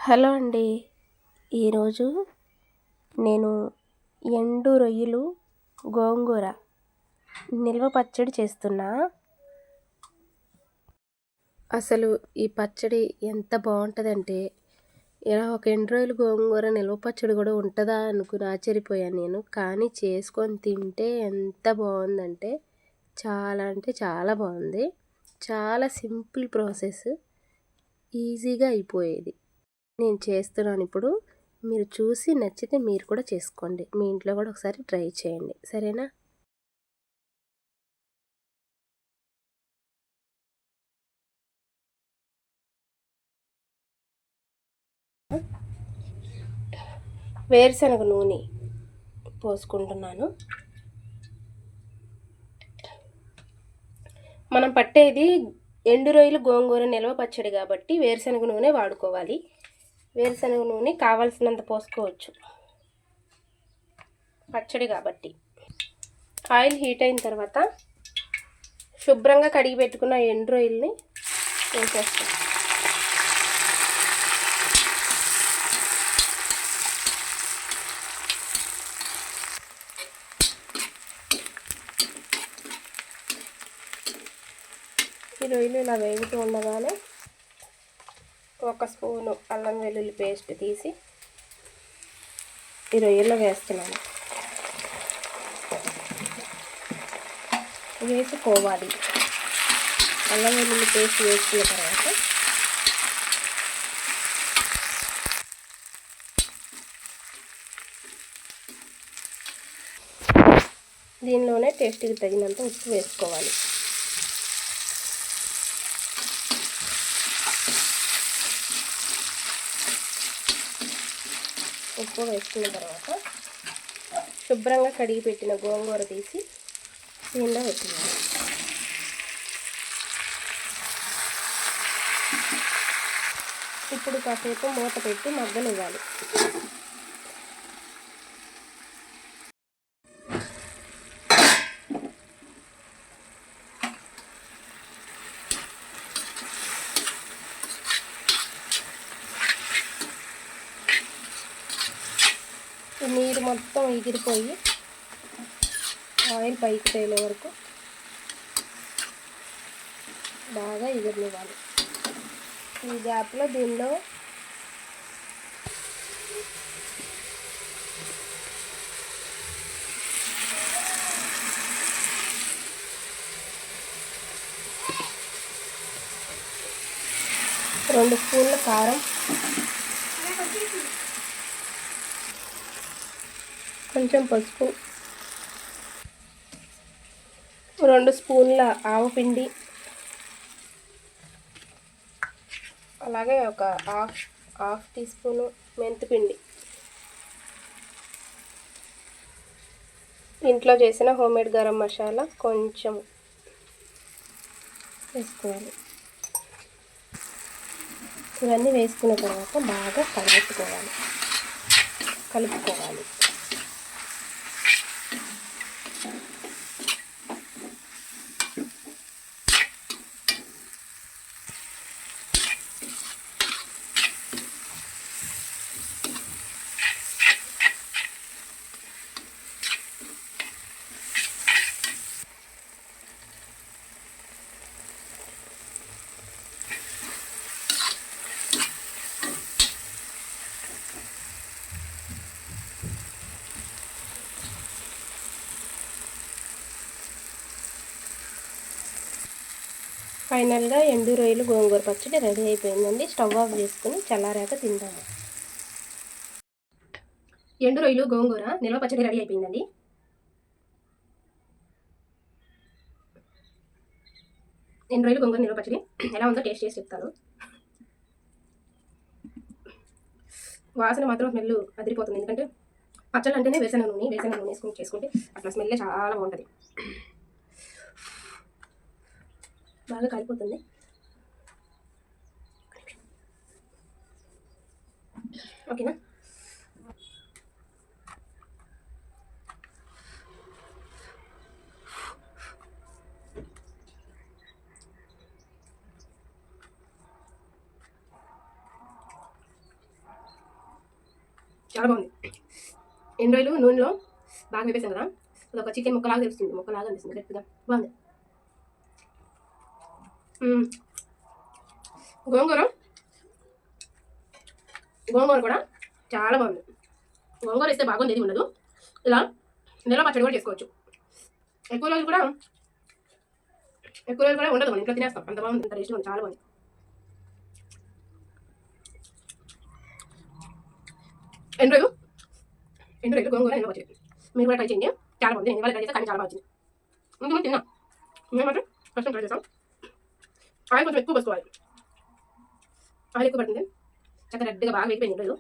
Hello అండి. ఈరోజు నేను ఎండు రొయ్యలు గోంగూర నిల్వ పచ్చడి చేస్తున్నా. అసలు ఈ పచ్చడి ఎంత బాగుంటుందంటే, ఇలా ఒక ఎండు రొయ్యలు గోంగూర నిల్వ పచ్చడి కూడా ఉంటుందా అనుకుని ఆశ్చర్యపోయాను నేను. కానీ చేసుకొని తింటే ఎంత బాగుందంటే చాలా అంటే చాలా బాగుంది. చాలా సింపుల్ ప్రాసెస్, ఈజీగా అయిపోయేది. నేను చేస్తున్నాను ఇప్పుడు. మీరు చూసి నచ్చితే మీరు కూడా చేసుకోండి. మీ ఇంట్లో కూడా ఒకసారి ట్రై చేయండి, సరేనా? వేరుశనగ నూనె పోసుకుంటున్నాను. మనం పట్టేది ఎండు రొయ్యలు గోంగూర నిల్వ పచ్చడి కాబట్టి వేరుశనగ నూనె వాడుకోవాలి. వేరుశనగ నూనె కావాల్సినంత పోసుకోవచ్చు, పచ్చడి కాబట్టి. ఆయిల్ హీట్ అయిన తర్వాత శుభ్రంగా కడిగి పెట్టుకున్న ఎండు రొయ్యల్ని వేసేస్తాం. ఈ రొయ్యలు ఇలా వేగుతూ ఉండగానే ఒక స్పూను అల్లం వెల్లుల్లి పేస్ట్ తీసి ఈ రొయ్యల్లో వేస్తున్నాను. వేసుకోవాలి. అల్లం వెల్లుల్లి పేస్ట్ వేసుకున్న తర్వాత దీనిలోనే టేస్ట్కి తగినంత ఉప్పు వేసుకోవాలి. ఉప్పు వేసుకున్న తర్వాత శుభ్రంగా కడిగి పెట్టిన గోంగూర తీసి దీనిలో పెట్టినాను. ఇప్పుడు కాసేపు మూత పెట్టి మగ్గనివ్వాలి. నీరు మొత్తం ఎగిరిపోయి ఆయిల్ పైకి తేలే వరకు బాగా ఎగిరినివ్వాలి. ఈ గ్యాప్లో దీనిలో రెండు స్పూన్ల కారం, కొంచెం పసుపు, 2 స్పూన్ల ఆవపిండి, అలాగే ఒక హాఫ్ టీ స్పూను మెంతిపిండి, ఇంట్లో చేసిన హోమ్మేడ్ గరం మసాలా కొంచెం వేసుకోవాలి. ఇవన్నీ వేసుకున్న తర్వాత బాగా కలుపుకోవాలి. ఫైనల్గా ఎండు రొయ్యలు గోంగూర పచ్చడి రెడీ అయిపోయిందండి. స్టవ్ ఆఫ్ చేసుకుని చల్లారాక తిందాము. ఎండు రొయ్యలు గోంగూర నిల్వ పచ్చడి రెడీ అయిపోయిందండి. ఎండు రొయ్యలు గోంగూర నిల్వ పచ్చడి ఎలా ఉందో టేస్ట్ చేసి చెప్తాను. వాసన మాత్రం స్మెల్ అదిరిపోతుంది. ఎందుకంటే పచ్చళ్ళు అంటేనే వేరుశనగ నూనె వేసుకుని చేసుకుంటే అట్లా స్మెల్ చాలా బాగుంటుంది. బాగా కాలిపోతుంది. ఓకేనా? చాలా బాగుంది. ఎండ్రాయిలు నూనెలో బాగా వేపేసాం కదా, అది ఒక చికెన్ ముక్కలాగా తెలుస్తుంది, ముక్కలాగా అనిపిస్తుంది గట్టిగా. బాగుంది. గోంగూర గోంగూర కూడా చాలా బాగుంది. గోంగూర ఇస్తే బాగుంది ఏది ఉండదు. ఇలా నిల్వ పచ్చడి కూడా చేసుకోవచ్చు. ఎక్కువ రోజులు కూడా ఉండదు, మనం ఇంట్లో తినేస్తాం. అంత బాగుంది, అంత టేస్ట్ ఉంది, చాలా బాగుంది. ఎండ్రాయిలు గోంగూర నిల్వ పచ్చడి మీరు కూడా ట్రై చేయండి, చాలా బాగుంది. నేను ఇవాళ ట్రై చేస్తే కానీ చాలా బాగా వచ్చింది. ఇంకొంచెం తిన్నా, మేము మాత్రం ఫస్ట్ ట్రై చేస్తాం. ఆయిల్ కొంచెం ఎక్కువ పోసుకోవాలి, ఆయిల్ ఎక్కువ పడుతుంది. చక్కగా రెడ్గా బాగా వేగిపోయింది ఎండ్రాయిలు.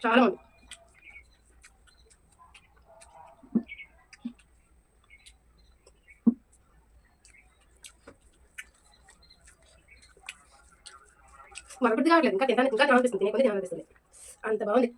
చాలా బాగుంది. మరొకటి కావట్లేదు, ఇంకా తినాలనిపిస్తుంది, తినే కొద్ది తినాలనిపిస్తుంది, అంత బాగుంది.